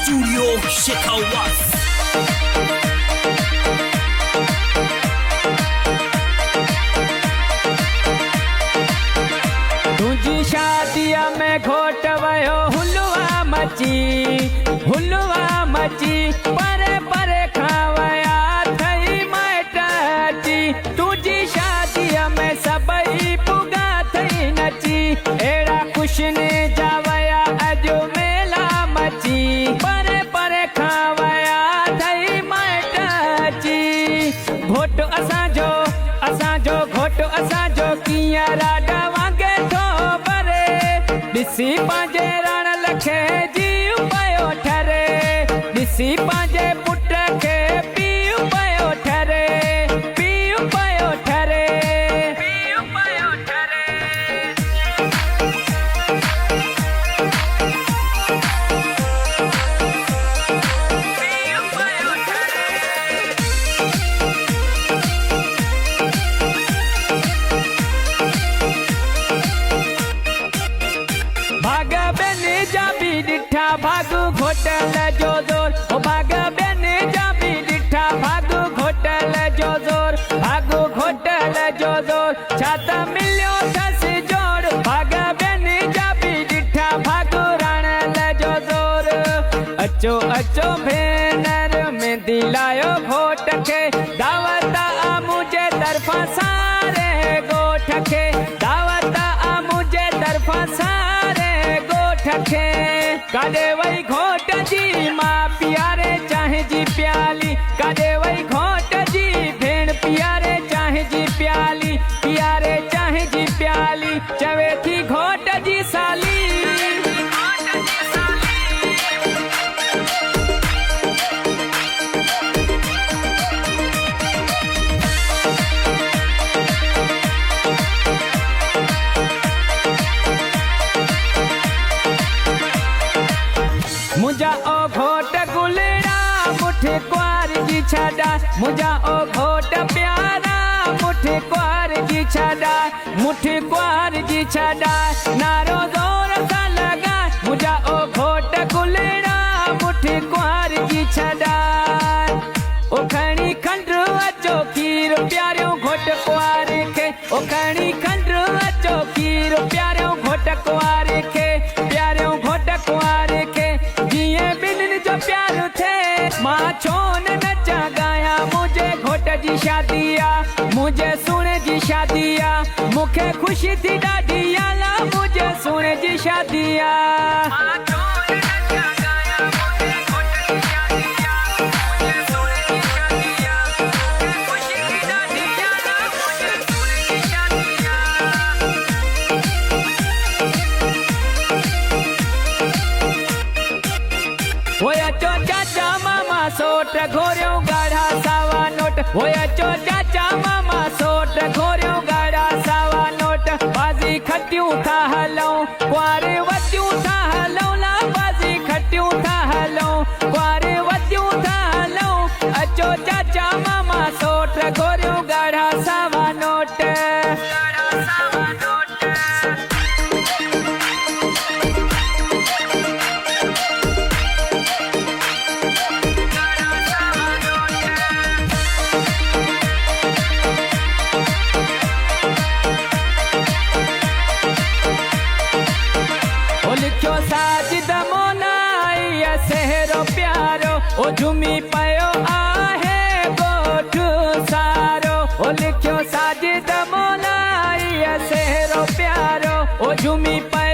Studio Shekawas. तुझी शादिया में घोट वयो हुलवा मची परे परे खावया थई मटची। तुझी शादिया में सबई पुगा थई नची एड़ा कुछ ने जावया अजो मेला मची परे परे खावया थई मटची। घोट असांजो घोट असांजो किया राडा वांगे थो बरे दिसी पांजे रण लखे जीव पयो ठरे दिसी पांजे पुट के पीउ पयो ठरे पीउ पयो ठरे पीउ पयो ठरे। भाग बेने जाबी डिठा भागु घोटल जो जोर ओ भाग बेने जाबी डिठा भागु घोटल जो जोर भागु घोटल जो जोर छाता मिलियो थस जोड़ भाग बेने जाबी डिठा भागु रणल जो जोर। अचो अचो भेनर में दिलायो घोट के दावत आ मुझे तरफा सारे गोठ के दावत आ मुझे तरफा सारे ठखे कादे वही घोट जी माँ पियारे चाहे जी प्याली कादे वही घोट जी भेण पियारे चाहे जी प्याली पियारे चाहे जी प्याली चवे थी घोट जी साली। मुझा ओ घोट गुलेड़ा मुठ क्वार जी छड़ा मुझा ओ घोट प्यारा मुठ क्वार जी छड़ा मुठ क्वार जी छड़ा नारो जोर सा लगा मुझा ओ घोट गुलेड़ा मुठ क्वार जी छड़ा। ओ खणी खंडु अचो खीर प्यारियों घोट क्वार के ओ खणी खंडु अचो खीर प्यारियों घोट क्वार के प्यारियों घोट क्वार के जिए बिन जो प्यार थे माँ छोन नचा गाया मुझे घोट जी शादिया मुझे सुने जी शादिया मुखे खुशी थी डाढी आला मुझे सुने जी शादिया। होया चो चाचा मामा सोट घोरियो गाढ़ा सावा नोट होया चो चाचा मामा सोट घोरियो गाढ़ा सावा नोट बाजी खटियूं था हलऊं क्वारे वतियूं था हलऊं ला बाजी खटियूं था हलऊं क्वारे वतियूं था हलऊं अचो चाचा मामा सोट घोरियो गाढ़ा सावा नोट। लिखो साजिद मोनाई सहरो प्यारो ओ झुमी पयो आहे गोठ सारो ओ लिखो साजिद मोनाई सहरो प्यारो ओ झुमी पयो